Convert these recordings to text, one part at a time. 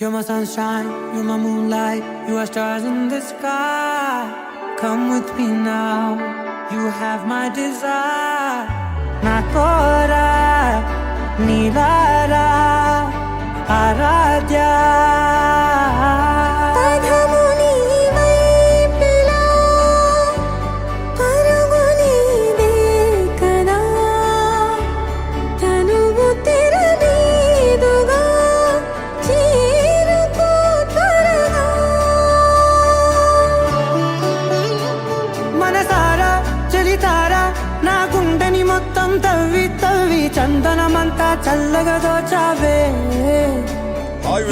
You're my sunshine, you're my moonlight, you are stars in the sky. Come with me now, you have my desire. Nakora, Nilara, Aradhya. తవ్వి తవ్వి చందనమంతా చల్లగా దోచావే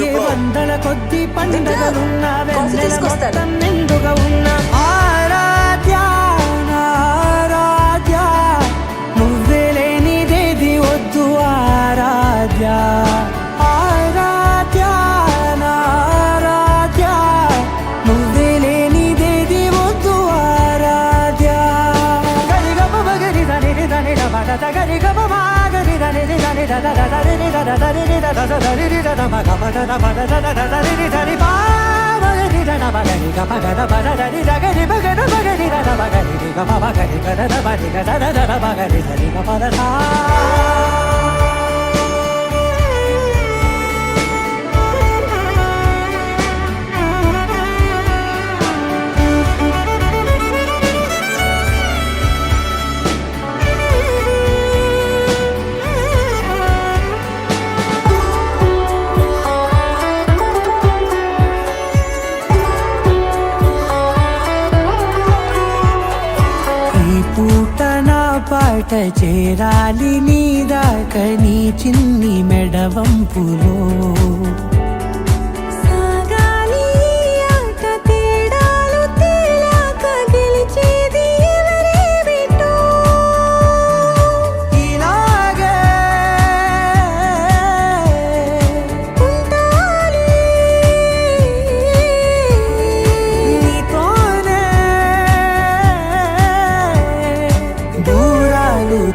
ఏ వందల కొద్ది పండుగలున్న వెన్నెల మొత్తం నిండుగా ఉన్న ఆరాధ్య ఆరాధ్య నువ్వే లేనిదేది వద్దు ఆరాధ్య ఆరాధ్య ఆరాధ్య నువ్వే లేనిదేది వద్దు ఆరాధ్య గరిగ బగరి దని దని గరి గమ గరి దని దని దని దని దని దని దని మగ మగ దని దని పా గరి దని మగరి గమ గద బద దని గరి మగన మగరి దని మగరి గమ మగరి గద బది గద దని మగరి దని గమ దా పాట చేరాలి నీ దాకా నీ చిన్ని మెడవంపులో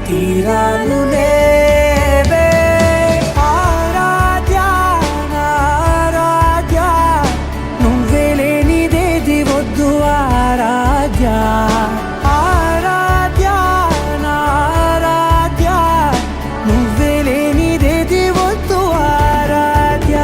తీరాలు లేవే ఆరాధ్య ఆరాధ్య నువ్వే లేనిదేది వద్దు ఆరాధ్య ఆరాధ్య ఆరాధ్య నువ్వే లేనిదేది వద్దు ఆరాధ్య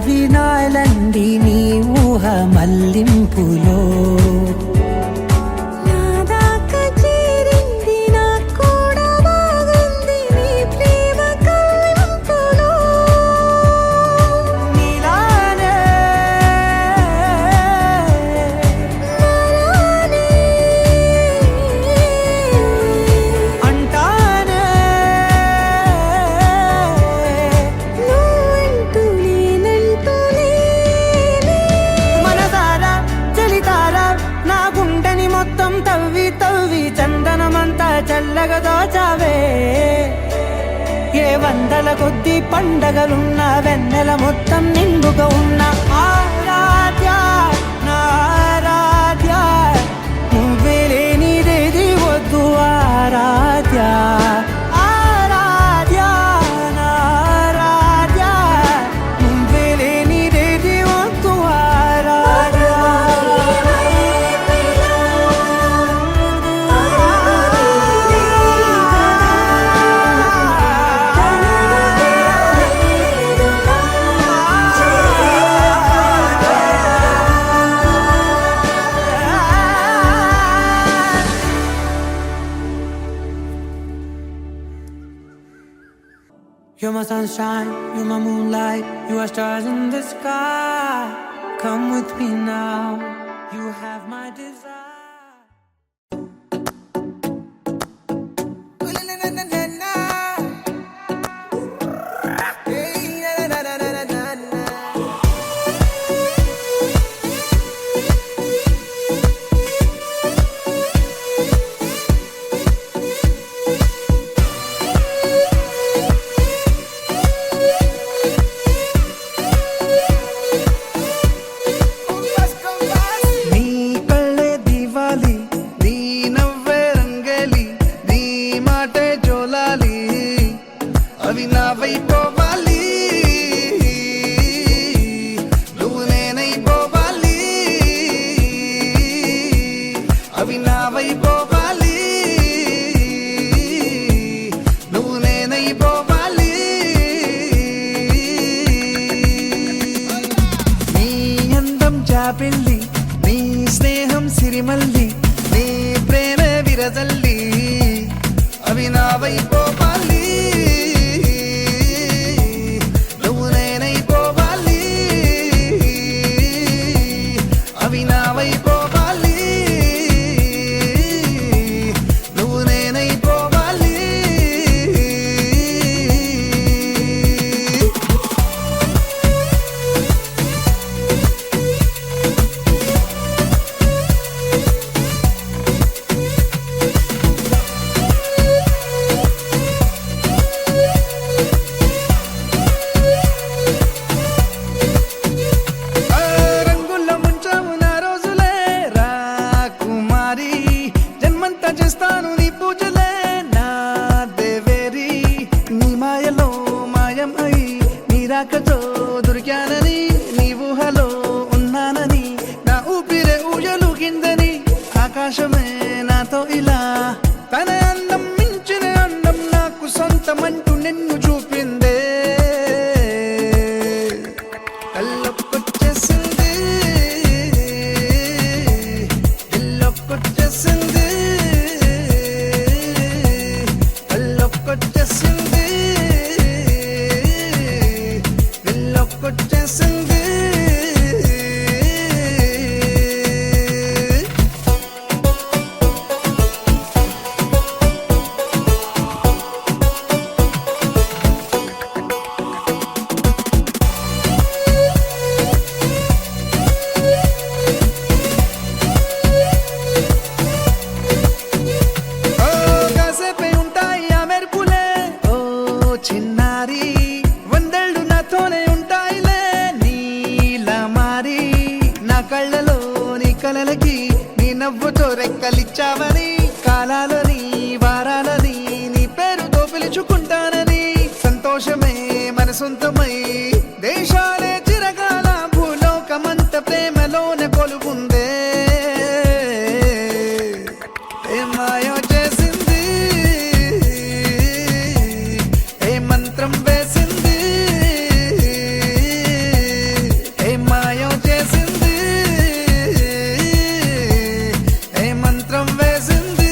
వినాలండి నీ ఊహ మల్లింపులో తవ్వి తవ్వి చందనమంతా చల్లగా దోచావే ఏ వందల కొద్ది పండగలున్న వెన్నెల మొత్తం నిండుగా ఉన్న ఆరాధ్య ఆరాధ్య నువ్వే లేనిదేది వద్దు ఆరాధ్య ఆరాధ్య ఆరాధ్య నువ్వే లేనిదేది వద్దు ఆరాధ్య You're my sunshine, you're my moonlight, you are stars in the sky. Come with me now, you have my desire. జాబిల్లి నీ స్నేహం సిరిమల్లి నీ ప్రేమ విరజల్లి అవి నావైపోవాలి నువ్వు నేనైపోవాలి అవి నావైపోవాలి నువ్వు నేనైపోవాలి రంగుల్లో ముంచావు నా రోజులే రా కుమారి జన్మంతా చేస్తాను నీ పూజలే నా దేవేరి నీ మాయలో మాయం అయి నీ రాకతో దొరికానని నీ ఊహలో ఉన్నానని నా ఊపిరే ఊయలు కిందని ఆకాశమే నాతో ఇలా తన అందం మించిన అందం నాకు సొంతమంటూ నిన్ను చూపిందే కళ్ళొక్కొచ్చేసింది ఇల్లొక్కొచ్చేసింది కళ్ళొక్కొచ్చేసింది ఇల్లొక్కొచ్చేసింది ఓ కాసేపే ఉంటాయి ఆ మెరుపులే ఓ చిన్నారి వందేళ్ళు నాతోనే ఉంటాయిలే నీలా మారి నా కళ్ళలో నీ కలలకి నీ నవ్వుతో రెక్కలిచ్చావని కాలాలని వారాలని నీ పేరుతో పిలుచుకుంటానని సంతోషమే మన సొంతమై దేశాలే చిరకాల భూలోకమంత ప్రేమలోన కొలువుందే ఏ మాయో చేసింది ఏ మంత్రం వేసింది ఏ మాయో చేసింది ఏ మంత్రం వేసింది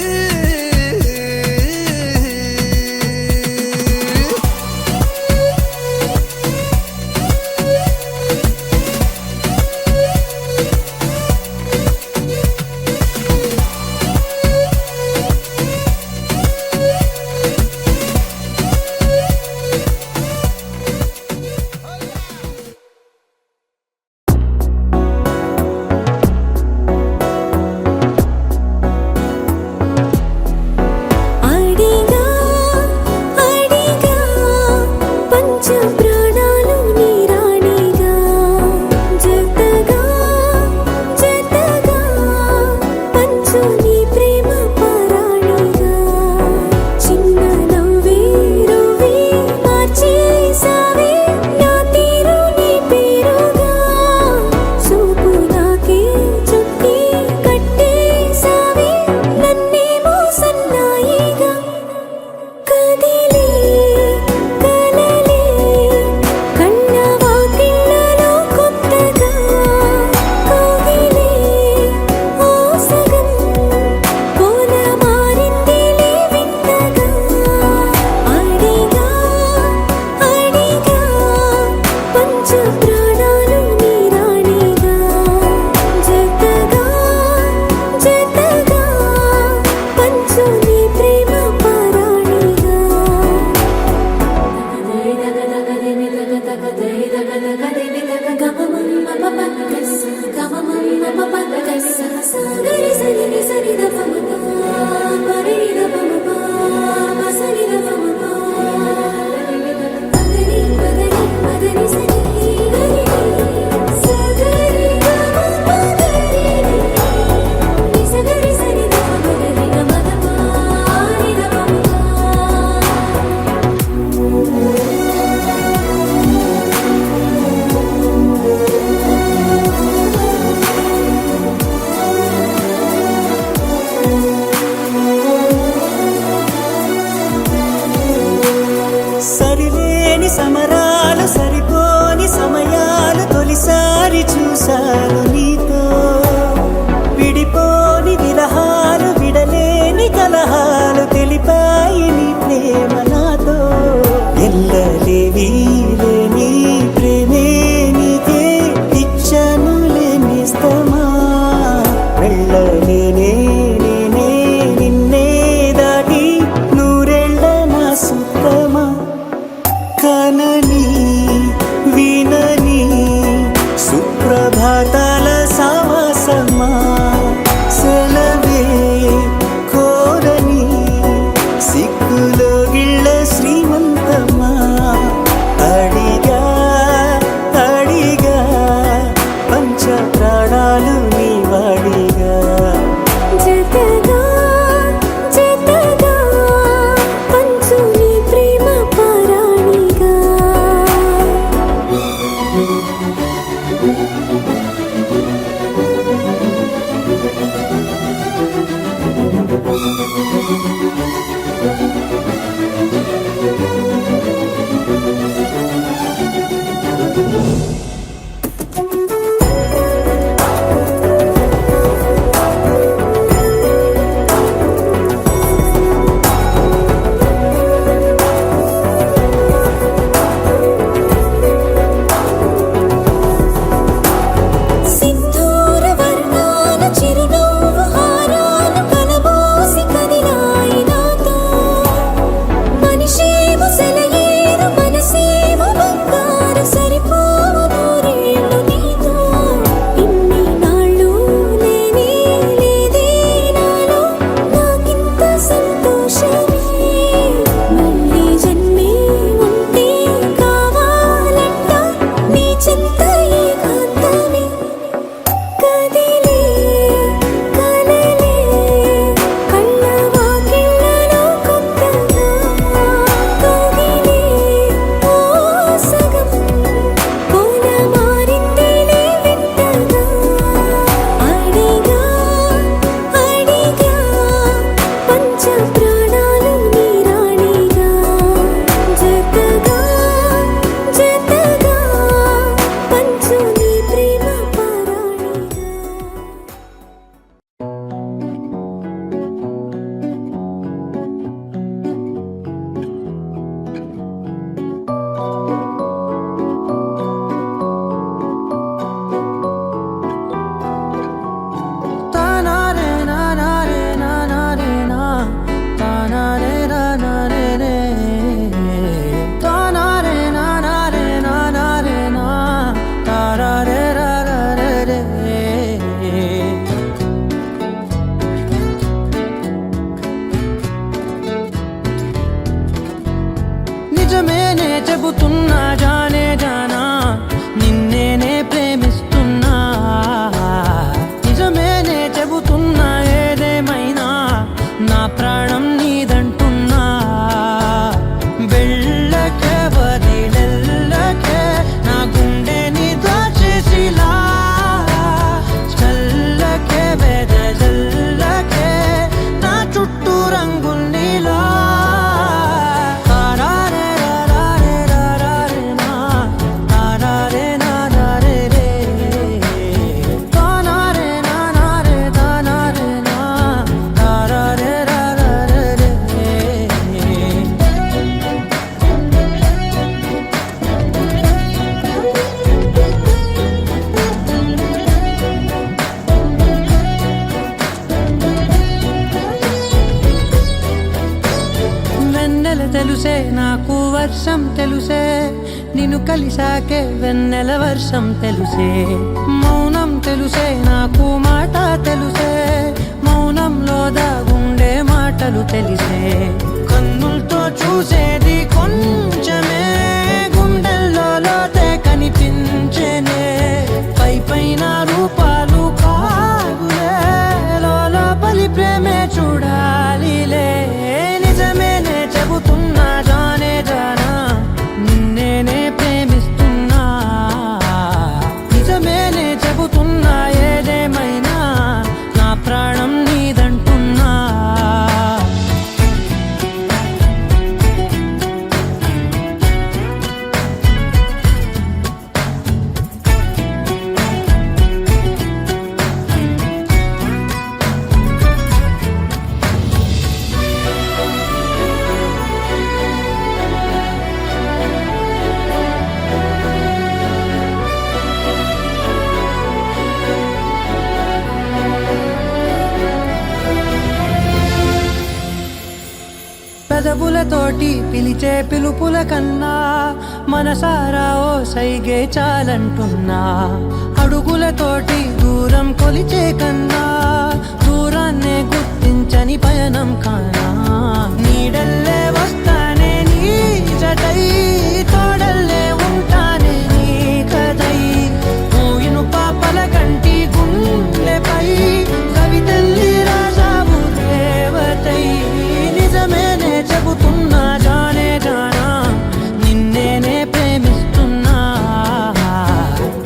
నిజమేనే చెబుతున్నా జానే జానా నిన్నేనే ప్రేమిస్తున్నా నిజమేనే చెబుతున్నా ఏదేమైనా నా ప్రాణం నీదంటున్నా వెళ్ళకే వదిలెళ్ళకే నా గుండెని దాచేసిలా చల్లకే వెదజల్లకే నా చుట్టూ రంగుల్నిలా తెలుసే నాకు వర్షం తెలుసే నిన్ను కలిసాకే వెన్నెల వర్షం తెలుసే మౌనం తెలుసే నాకు మాట తెలుసే మౌనంలో దాగుండే మాటలు తెలిసే కన్నులతో చూసేది కొంచెమే గుండెల్లో లోతే కనిపించేనే పై పైన రూపాలు కాగులే లోపలి ప్రేమే చూడాలిలే నిజమేనే చెబుతున్నా జానే జానా నిన్నేనే ప్రేమిస్తున్నా నిజమేనే చెబుతున్నా ఏదేమైనా నా ప్రాణం నీదంటున్నా పెదవులతోటి పిలిచే పిలుపుల కన్నా మనసారా ఓ సైగే చాలంటున్నా అడుగులతోటి దూరం కొలిచే కన్నా దూరాన్నే గుర్తించని పయనం కానా నీడల్లే వస్తానే నీ జతై తోడల్లే ఉంటానే నీ కథై మూయిను పాపల కంటి గుండెపై కవితల్లి రాజావు దేవతై నిజమేనే చెబుతున్నా జానే జానా నిన్నేనే ప్రేమిస్తున్నా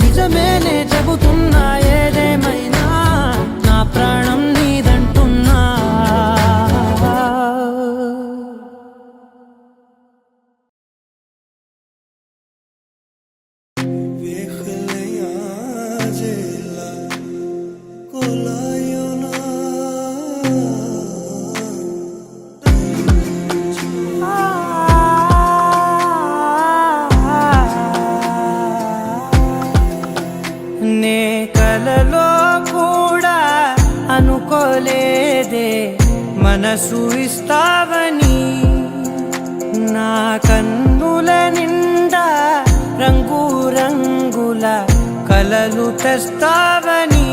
నిజమే jela kolayona నే కలలో కూడా అనుకోలేదే మనసు ఇస్తావని నా కన్నుల నిండా రంగు రంగుల కలలు తెస్తావని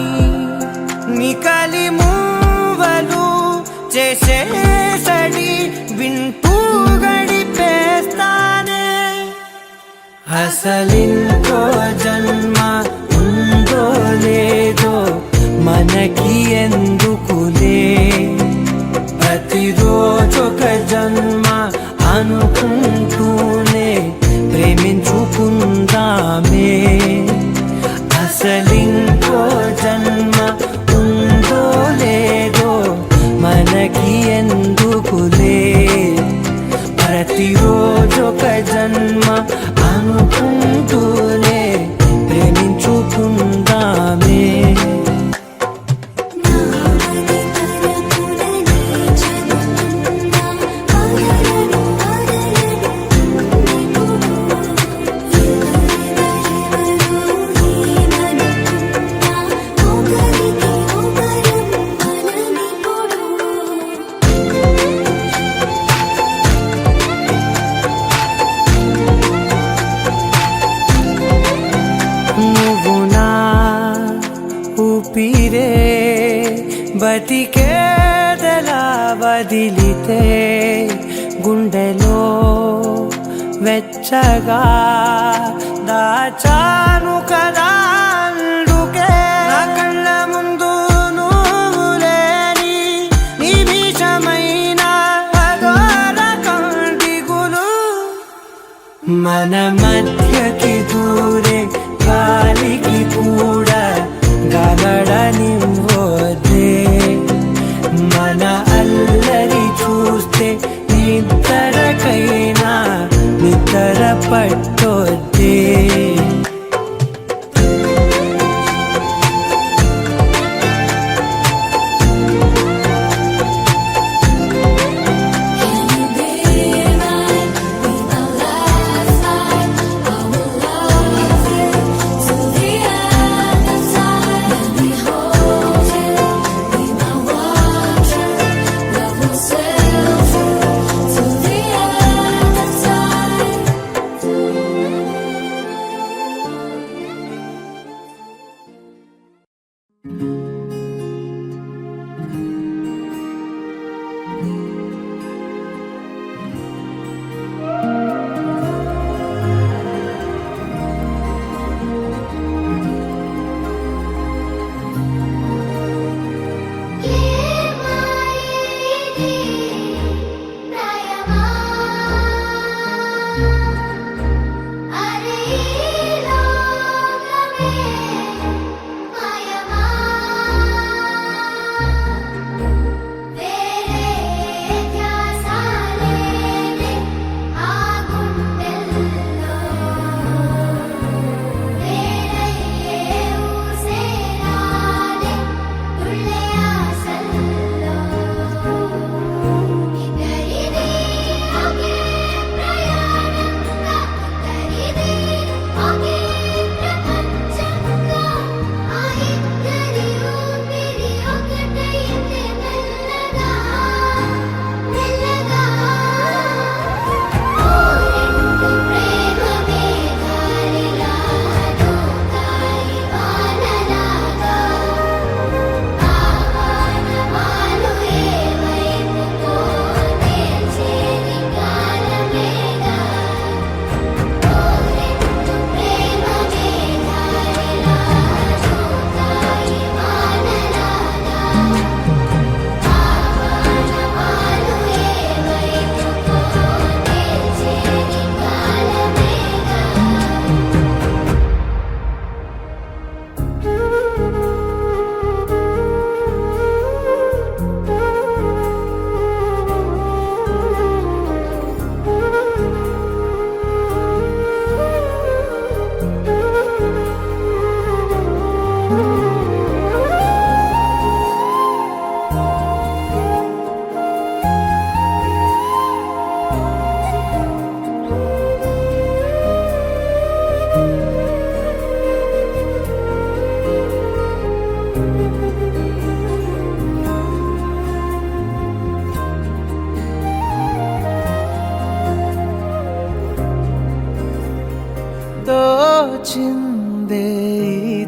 నికలి మూవలు చేసేసడి వింటూ గడిపేస్తానే అసలింకో జన్మ ఉందో లేదో మనకి ఎందుకులే ప్రతిరోజొక జన్మ అనుకుంటూనే ప్రేమించుకుందామే అసలింకో జన్మ ఉందో లేదో మనకి ఎందుకులే ప్రతిరోజొక జన్మ అనుకుంటూనే ప్రేమించుకుందామే నువ్వు నా ఊపిరే బతికేదలా వదిలితే గుండెలో వెచ్చగా దాచాను కదా అందుకే నా కళ్ళ ముందు నువ్వు లేని నిమిషమైన అదోర కంటిగులు మన మధ్యకి దూరే గాలికి కూడా గలడనివ్వదే మన అల్లరి చూస్తే నిద్రకైనా నిద్ర పట్టొద్దే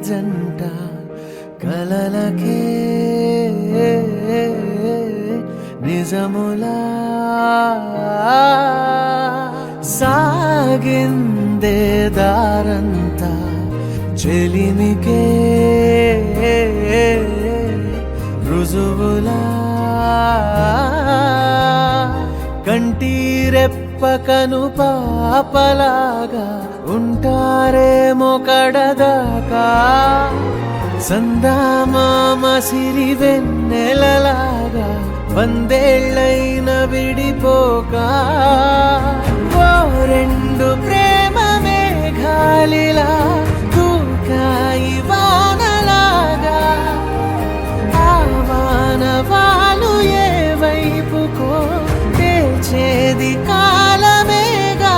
జంట కలలకే నిజములా సాగిందే దారంతా చెలిమికే రుజువులా కంటిరెప్పకను పాపలాగా ఉంటారేమో కడదాకా సందామామ సిరి వెన్నెలలాగా వందేళ్ళైన విడిపోక ఓ రెండు ప్రేమ మేఘాలిలా దూకాయి వానలాగా ఆ వానవాలు ఏ వైపుకో తెచేది కాలమేగా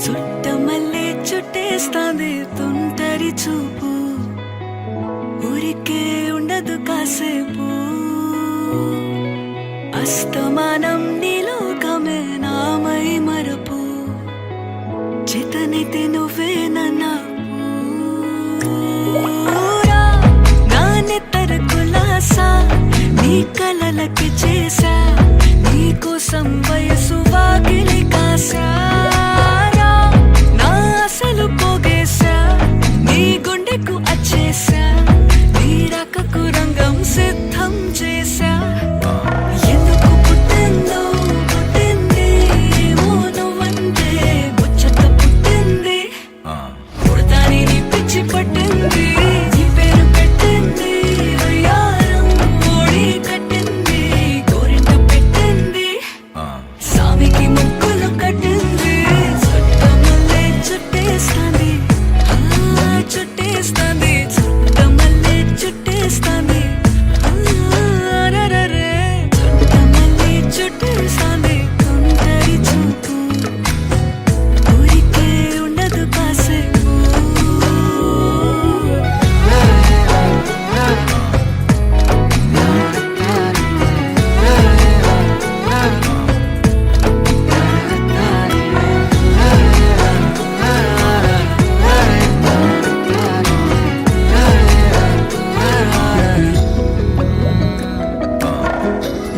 చుట్టమల్లే చుట్టేస్తాంది తుంటరి చూపు ఊరికే ఉండదు కాసేపు అస్తమానం నీలోకమే నామై మరపు చేతనైతే నువ్వే నన్నా నా నెత్తర కులాసా నీ కలలకి చేసా నీ కోసం వయసు వాకిలి కాసా అసలు పోగేశా నీ గుండెకు అచ్చేసా నీ రకకు రంగం సిద్ధం చేశా ఎందుకు పుట్టిందో పుట్టింది ఏమో నువ్వంటే ముచ్చట పుట్టింది పుడతాని నీ పిచ్చి పట్టింది నీ పేరు పెట్టింది వయ్యారం ఓడి కట్టింది గోరింట పెట్టింది సామికి ముక్కులు కట్టింది చుట్టేస్తాంది చుట్టేస్తాంది చుట్టమల్లే చుట్టేస్తాంది చుట్టమల్లే చుట్టేస్తాంది తుంటరి చూపు ఊరికే ఉండదు కాసేపు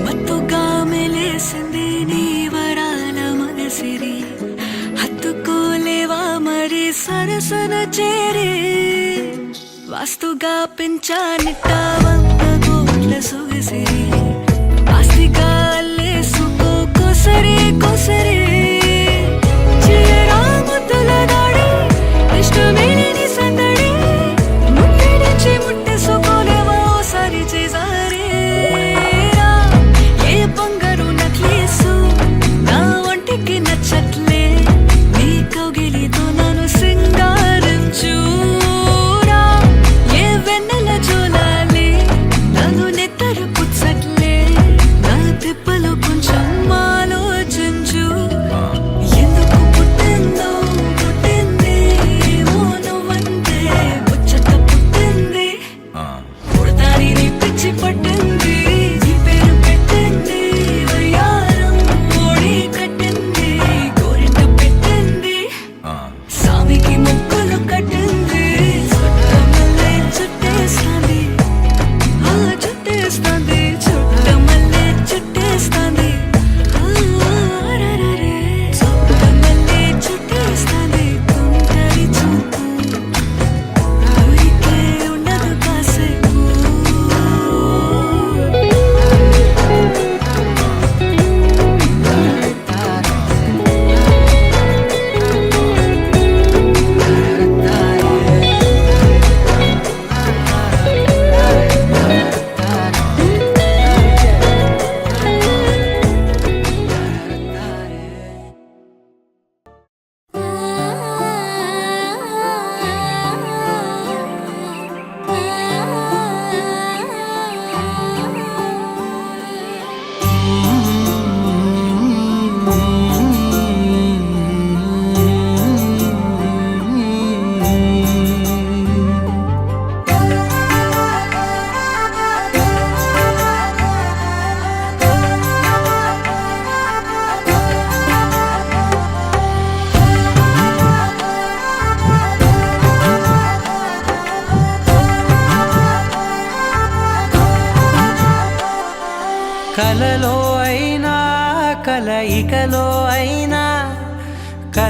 మత్తుగా మెలేసింది నీ వరాల మగసిరి హత్తుకోలేవా మరి సరసన చేరి వాస్తుగా పెంచానిట్ట 100 కోట్ల సొగసిరి ఆస్తిగా అల్లేసుకో కొసరి కొసరి చీరా ముద్దుల దాడి ఇష్టమేని సందడి ముట్టడించి ముట్టేసుకోలేవా ఓసారి చేసారి ఏ బంగారు నక్లీసు నా ఒంటికి నచ్చట్లే నీ కౌ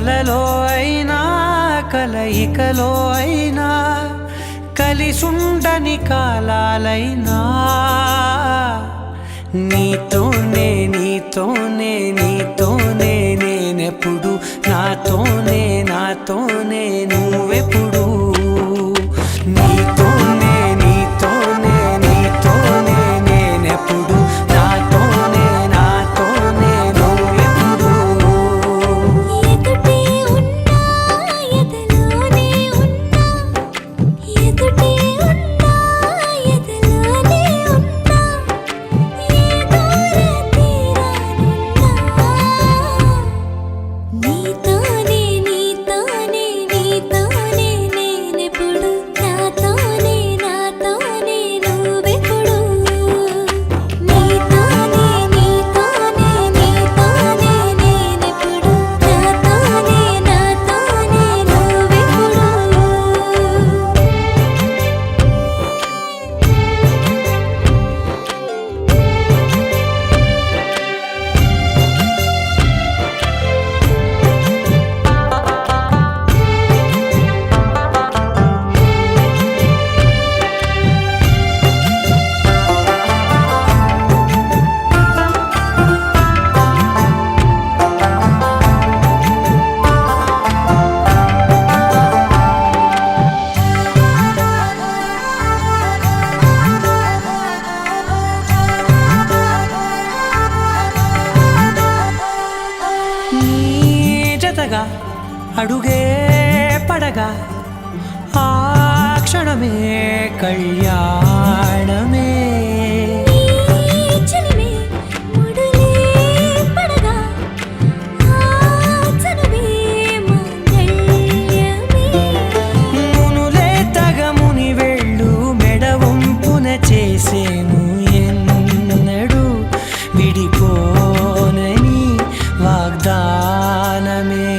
కలలో అయినా కలయికలో అయినా కలిసుండని కాలాలైనా నీతోనే నీతోనే నీతోనే నేనెప్పుడు నాతోనే నాతోనే నువ్వెప్పుడు నీతోనే నీతోనే నీతోనే నేనెప్పుడు నాతోనే నాతోనే నువ్వెప్పుడు ఎదుటే ఉన్నా ఎదలోనే ఉన్నా ఎదుటే ఉన్నా ఎదలోనే ఉన్నా ఏ దూర తీరానున్నా నీతోనే నీతోనే నీతోనే నేనెప్పుడు నాతోనే నాతోనే నువ్వెప్పుడు నీతోనే నీతోనే నీతోనే నేనెప్పుడు నాతోనే నాతోనే నువ్వెప్పుడు నీ జతగా అడుగే పడగా ఆ క్షణమే కళ్యాణమే చెలిమే ముడులే పడగా ఆచనమే మంగళ్యమే మునులే తగముని వెళ్ళు మెడవంపున చేసేను ఎన్నడు విడిపోనని వాగ్దానమే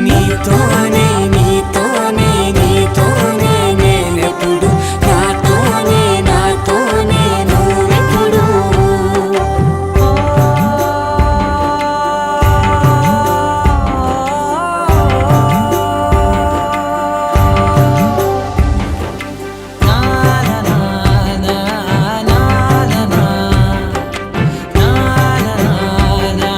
నీతోనే నీతోనే నీతోనే నేనెప్పుడు నాతోనే నాతోనే నువ్వెప్పుడు నా నా నా నా నా నా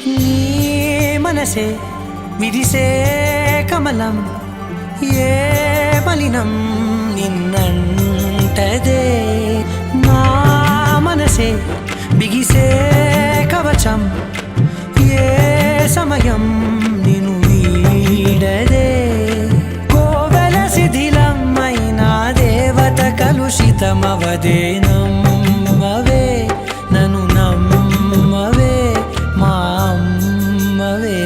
నీ మనసే విరిసే కమలం ఏ మలినం నిన్నంటదే నా మనసే బిగిసే కవచం ఏ సమయం నిన్ను వీడదే కోవెల శిథిలమైన దేవత కలుషితమవదే నమ్మవే నన్ను నమ్మవే మా అమ్మవే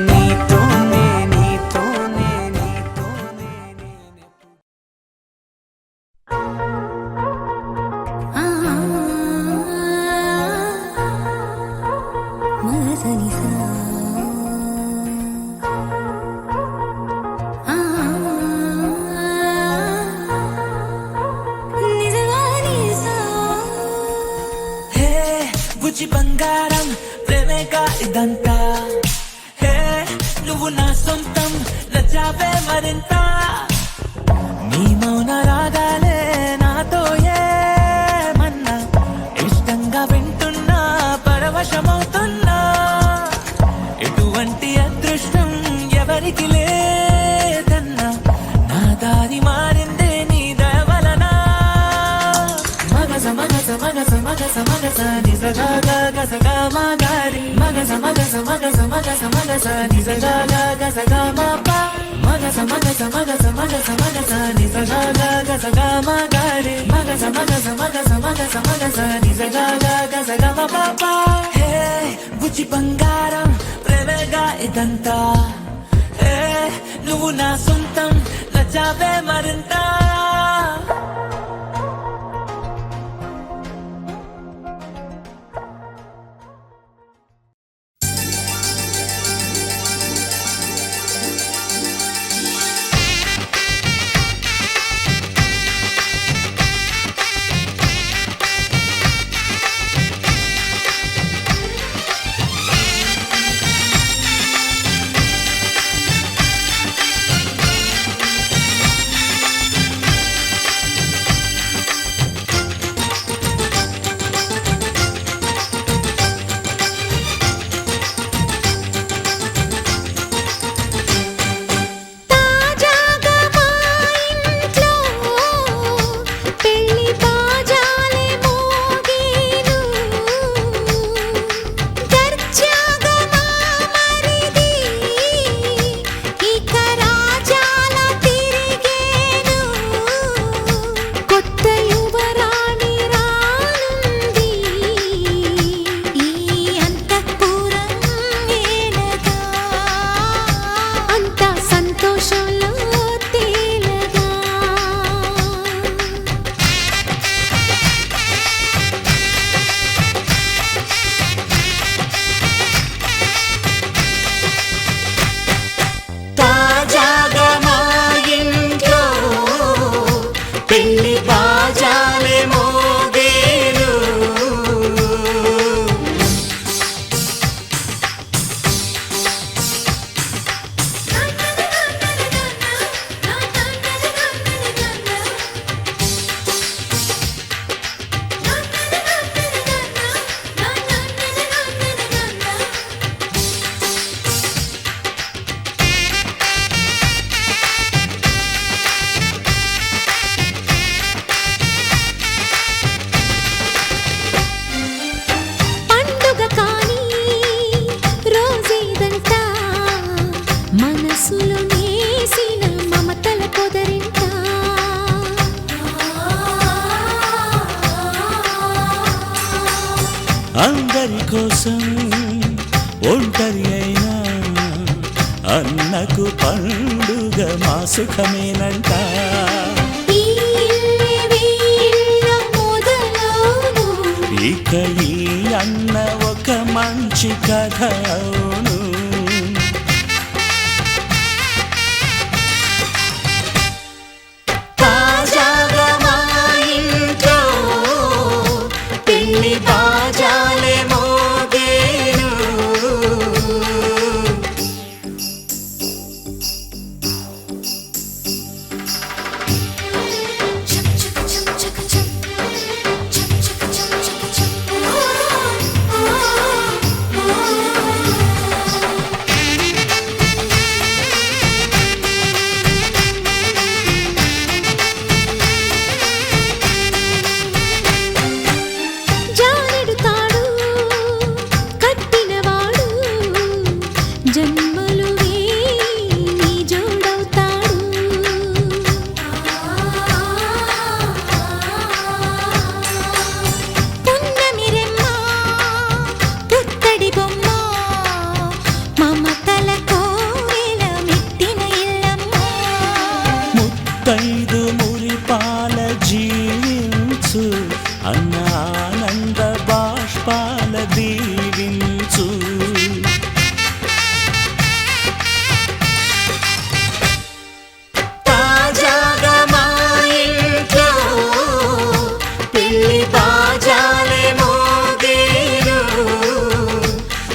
నీతోనే నీతోనే నీతోనే మగసనిసా నిజగానిసా హే బుజ్జి బంగారం ప్రేమేగా ఇదంతా హే నువ్వు నా సొంతం నచ్చావే మరింత నీ మౌన రాగాలే నాతో ఏమన్నా ఇష్టంగా వింటున్నా పరవశమవుతున్నా ఎటువంటి అదృష్టం ఎవరికి లేదన్నా నా దారి మారిందే నీ దయ వలన మగస మగస మగస మగస మగస నిజగా గసగా మా గారి మగస మగస మగస మగస మగస నిజగా గసగా మా పా మగస మగస మగస మగస మగస నిజగా గసగా మా గారి మగస మగస మగస మగస మగస నిజగా గసగా మా పాపా హే బుజ్జి బంగారం ప్రేమగా ఇదంతా హే నువ్వు నా సొంతం నచ్చావే మరింత అందరి కోసం ఒంటరి అయినా అన్నకు పండుగ మా సుఖమేనంట. ఈ ఇల్లే వీళ్ళ మొదలవును. ఇక ఈ అన్న ఒక మంచి కథ అవును. తాజాగా మా ఇంట్లో పెళ్లి బాజాలే మోగేను. జానెడు తాడు కట్టినవాడు జన్మలు వేయి జోడవుతాడు. పున్నమి రెమ్మ పుత్తడి బొమ్మ మమతల కోవెల మెట్టిన ఇల్లమ్మ. ముత్తైదు మురిపాల జీవించు అన్న ఆనంద బాష్పాల దీవించు. తాజాగా మా ఇంట్లో పెళ్లి బాజాలే మోగేను.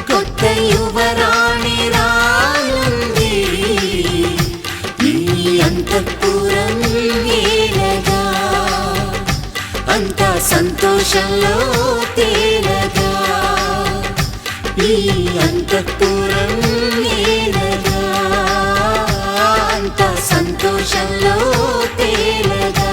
కొత్త యువరాణి రానుంది ఈ అంతఃపురం ఏలగా. అంతా సంతోషంలో తేలగా ఈ అంతఃపురం ఏలగా. అంతా సంతోషంలో తేలగా.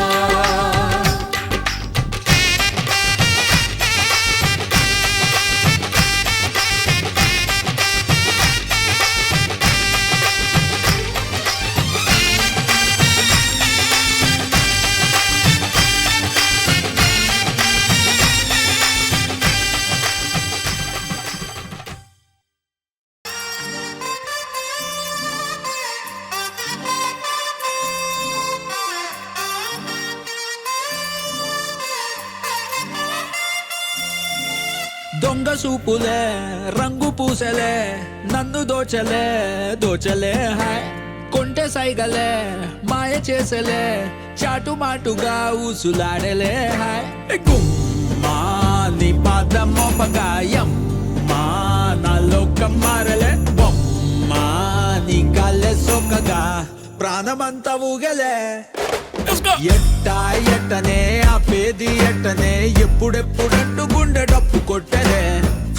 దొంగ సూపులే రంగు పూసలే నన్ను దోచలే దోచలే హాయ్. కొంటె సైగలే మాయ చేసలే చాటు మాటుగా ఊసులాడలే హాయ్. గుమ్మా నీ పాదం మోపగాయం మా నాలో కమ్మారలే బొమ్మా నీ కాళ్ళే సోకగా ప్రాణమంతా ఊగలే. ఎట్టా ఎట్టనే ఆపేది ఎట్టనే ఎప్పుడెప్పుడంటూ గుండె డప్పు కొట్టనే.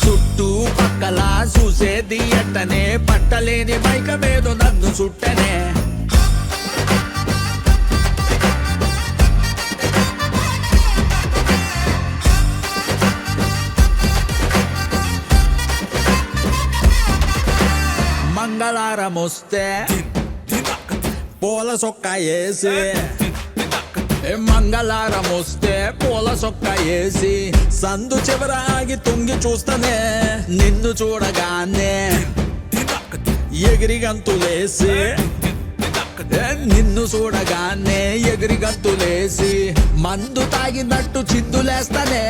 చుట్టూ పక్కల చూసేది ఎట్టనే పట్టలేని మైకమేదో నన్ను చుట్టనే. మంగళారం వస్తే పూల సొక్కా వేసి మంగళారం వస్తే పూల సొక్కా వేసి సందు చివర ఆగి తొంగి చూస్తానే. నిన్ను చూడగానే ఎగిరి గంతులేసి నిన్ను చూడగానే ఎగిరి గంతులేసి మందు తాగినట్టు చిందులేస్తానే.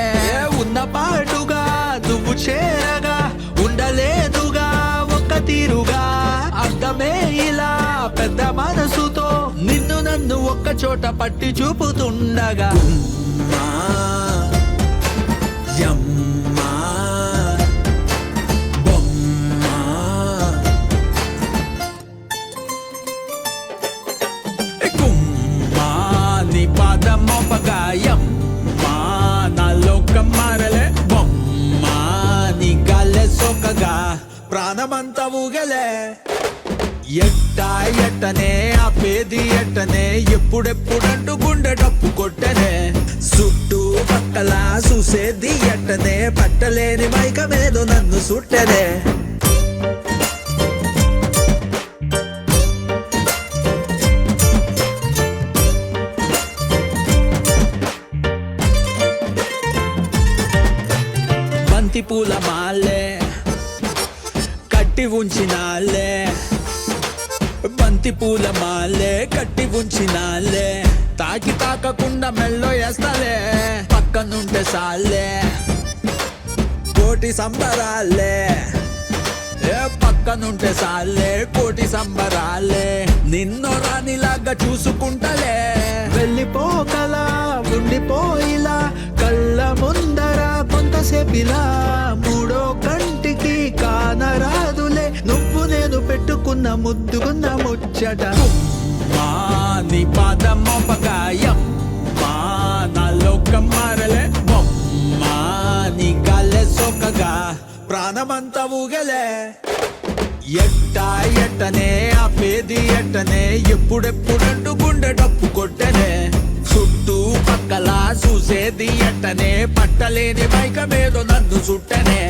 ఉన్న పాటుగా నువ్వు చేరగా ఉండలేదుగా ఒక్క తీరుగా అర్థమే ఇలా పెద్ద మనసుతో నిన్ను నన్ను ఒక్క చోట పట్టి చూపుతుండగా. యమ్మా బొమ్మా గుమ్మా నీ పాదం మోపగాయమ్మా నాలో కమ్మారలే బొమ్మా నీ గాలే సోకగా ప్రాణమంతా ఊగలే. ఎట్టా ఎట్టనే ఆపేది ఎట్టనే ఎప్పుడెప్పుడంటూ గుండె డప్పు కొట్టనే. చుట్టూ పక్కల చూసేది ఎట్టనే పట్టలేని మైకమేదో నన్ను సుట్టనే. బంతి పూల మాలే కట్టి ఉంచినాలే, బంతి పూల మాలే కట్టి ఉంచినాలే, తాకి తాకకుండా మెల్లో వేస్తాలే, పక్కనుంటే సాలే కోటి సంబరాలే, పక్కనుంటే సాలే కోటి సంబరాలే, నిన్నో రానిలాగా చూసుకుంటలే, వెళ్ళిపోకలా ఉండిపోయిలా కళ్ళ ముందర కొంతసేపిలా, మూడో కంటికి కానరాదులే నువ్వు నేను పెట్టుకున్న ముద్దుకున్న ముచ్చట. మా నీ పాదం మోపగాయం మా నా లోకం మారలే, మా నీ కాలే సోకగా ప్రాణమంతా ఊగలే, ఎట్టనే ఆపేది ఎట్టనే, ఎప్పుడెప్పుడంటూ గుండె డప్పు కొట్టనే, చుట్టూ పక్కల చూసేది ఎట్టనే, పట్టలేని మైకమేదో నన్ను చుట్టనే.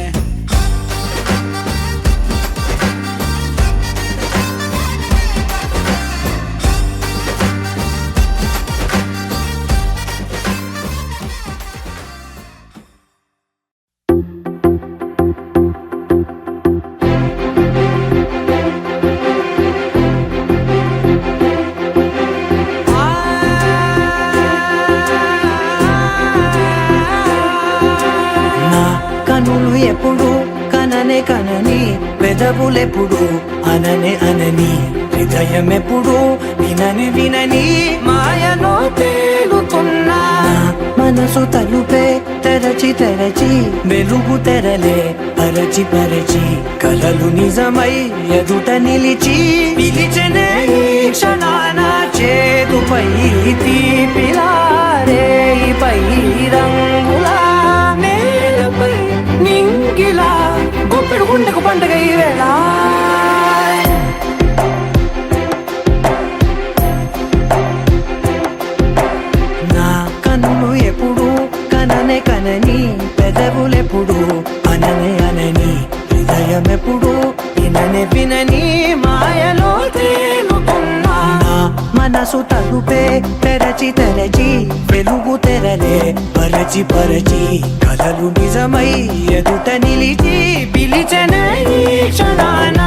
కనులు ఎప్పుడు కననే కనని, పెదవులెప్పుడు అననే అనని, హృదయం ఎప్పుడు వినని వినని, మాయలో తేలుతున్నా మనసు తలుపే తెరచి తెరచి, వెలుగు తెరలే పరచి పరచి, కలలు నిజమై ఎదుట నిలిచి, పిలిచనే ఈ క్షణాన చేతుపై తీపిలారే పై రంగులా, నేలపై నింగిలా, గుప్పెడు గుండెకు పండుగ ఈ వేళ. నా కన్నులు ఎప్పుడు కననే కనని, పెదవులెప్పుడు అననే అనని, హృదయం ఎప్పుడు విననే వినని, మాయలో తేలుతున్నా మనసు తలుపే తెరచి తెరచి, వెలుగు తెరలే పరచి పరచి, కలలు నిజమై ఎదుట నిలిచి, పిలిచనే ఈ క్షణాన.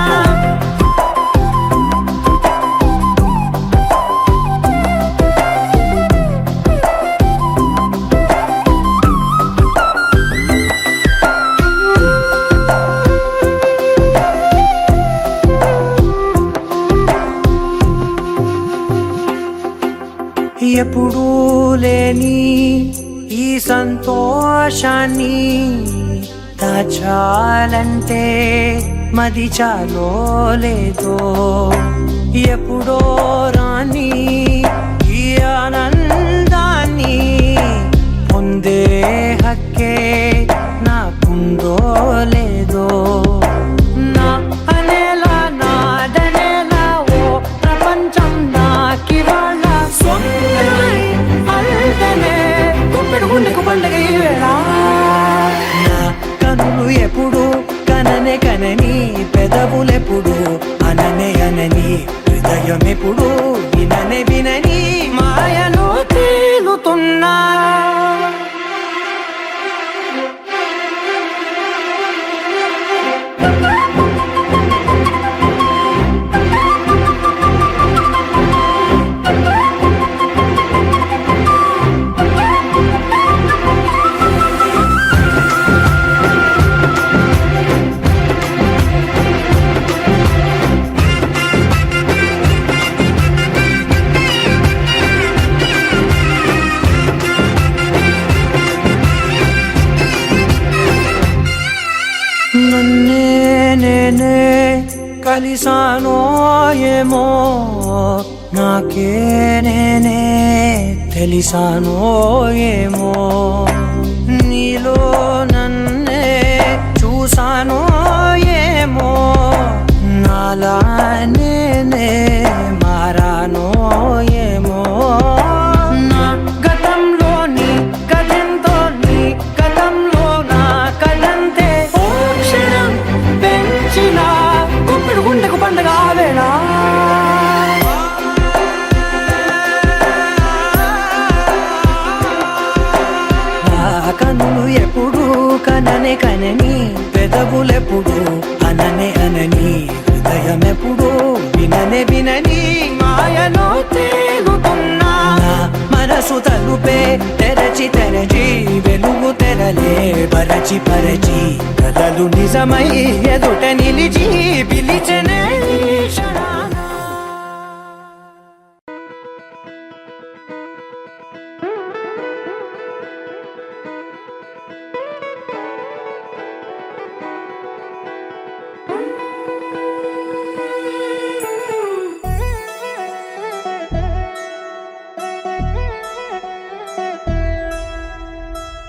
ఎప్పుడూ లేని ఈ సంతోషాన్ని దాచాలంటే మది చాలో లేదో, ఎప్పుడో రాని ఈ ఆనందాన్ని పొందే హక్కే నాకుందో లేదో, నా అనేలా నాదనేలా ఓ ప్రపంచం నాకివాళ గుండెకు పండుగ ఈ వేళ. నా కనులు ఎప్పుడు కననే కనని, పెదవులెప్పుడు అననే అనని, హృదయం ఎప్పుడు విననే వినని, మాయలో తేలుతున్నా. నన్నే నేనే కలిసానో ఏమో, నాకే నేనే తెలిసానో ఏమో, నీలో నన్నే చూసానో ఏమో, నాలా నేనే మారానో ఏమో, నా గతంలోని కథంతో నీ గతంలో నా కథంతే, ఓ క్షణం పెంచిన గుప్పెడు గుండెకు పండుగ వేళ. నా పెదవులెప్పుడు అననే అనని హృదయమెప్పుడు విననే వినని మాయలో తేలుతున్నా మనసు తలుపే తెరచి తెరచి వెలుగు తెరలే పరచి పరచి కలలు నిజమై ఎదుట నిలిచి పిలిచెనే క్షణాన.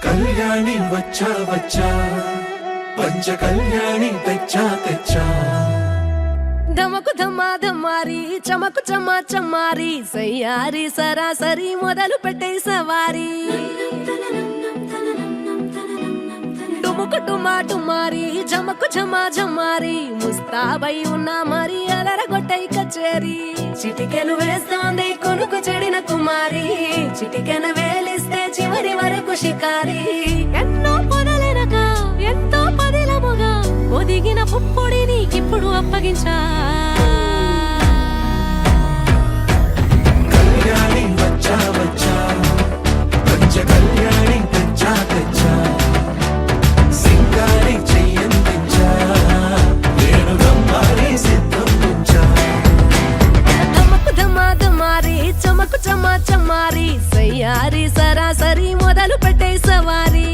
కళ్యాణి వచ్చా వచ్చా పంచ కళ్యాణి తెచ్చా తెచ్చా ధమకు ధమా ధమారి చమకు చమా చమారి సయ్యారి సరాసరి మొదలు పెట్టే సవారి డుముకు టుమా టుమారి జమకు ఝమా ఝమారి ముస్తాబై ఉన్నా మరి అలరగొట్టై కచేరి చిటికెను వేస్తోంది కొనుకు చెడిన కుమారి చిటికెను వేలిస్తే చివరి వరకు షికారి ఎన్నో పొదలెనక ఎంతో పదిలముగా ఒదిగిన పుప్పొడి నీకిప్పుడు అప్పగించా కళ్యాణి వచ్చా వచ్చా పంచ కళ్యాణి తెచ్చా తెచ్చా సింగారి చెయ్యందించా నేను గమ్మారి సిద్ధందించా ధమకు ధమా ధమారి చమకు చమా చమారి సయ్యారి సరాసరి మొదలు పెట్టే సవారి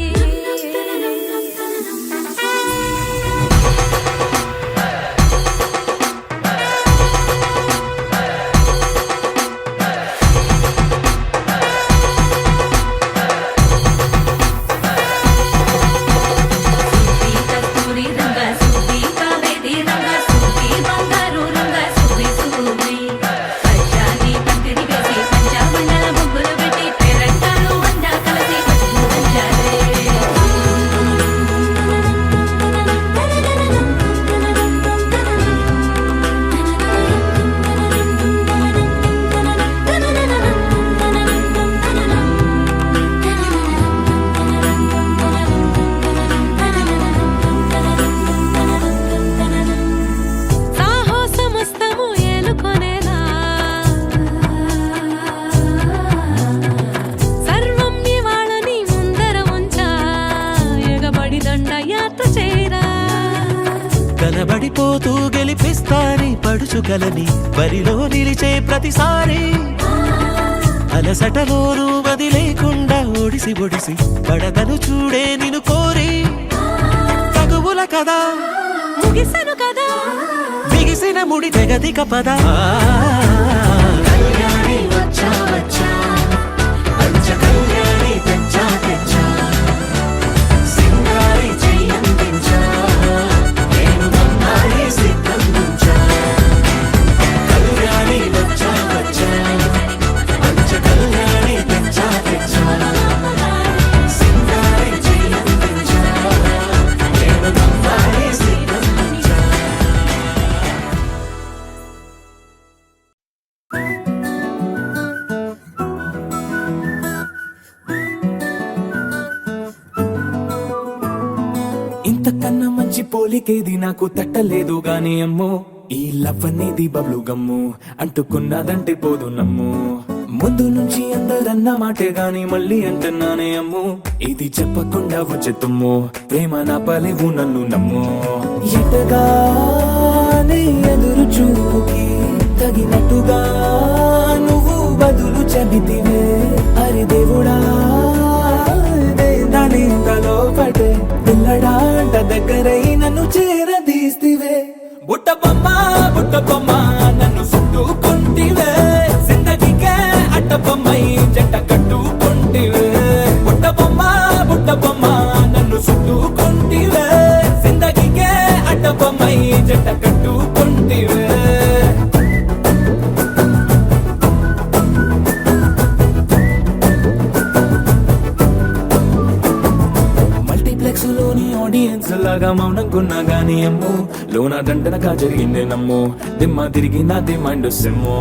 కనబడిపోతూ గెలిపిస్తాని పడుచుకలని బరిలో నిలిచే ప్రతిసారి అలసటలోనూ వదిలేకుండా ఒడిసి ఒడిసి పడతను చూడే నిన్ను కోరి తగువుల కదా ముగిసెను కదా బిగిసిన ముడి తెగదిక పద కళ్యాణి వచ్చా వచ్చా పంచ కళ్యాణి తెచ్చా తెచ్చా సింగారి చెయ్యందించా నేను గమ్మారి సిద్ధందించా కళ్యాణి వచ్చా వచ్చా పంచ కళ్యాణి తెచ్చా తెచ్చా సింగారి చెయ్యందించా నేను గమ్మారి సిద్ధందించా ఇంతకన్నా మంచి పోలికేది నాకు తట్టలేదు గాని అమ్మో ఈ లవ్ అనేది బబ్లు గమ్ము అంటుకున్నదంటే పోదు నమ్ము ముందు నుంచి అందరన్న మాటే గాని మళ్ళీ అంటున్నానే అమ్ము ఇది చెప్పకుండా వచ్చే తుమ్ము ప్రేమ నా పలేవు నన్ను నమ్ము ఎటగానే ఎదురు చూపుకి తగినట్టుగా నువ్వు బదులు చెబితివే అరి దేవుడా దాని తలో పటే పిల్లడాంట దగ్గరై నన్ను చేరదీస్తివే బుట్ట బొమ్మ నన్ను చుట్టుకుంటివే జిందగీకే అట్ట బొమ్మై జంట కట్టుకుంటివే బుట్ట బొమ్మ నన్ను చుట్టుకుంటివే జిందగీకే అట్ట బొమ్మై జంట కట్టుకుంటివే లోని ఆడియన్స్ లాగా మౌనంకున్నా గానీ అమ్ము లోన దండనగా జరిగిందే నమ్ము దిమ్మ తిరిగి నా దిమ్మండు సిమ్ము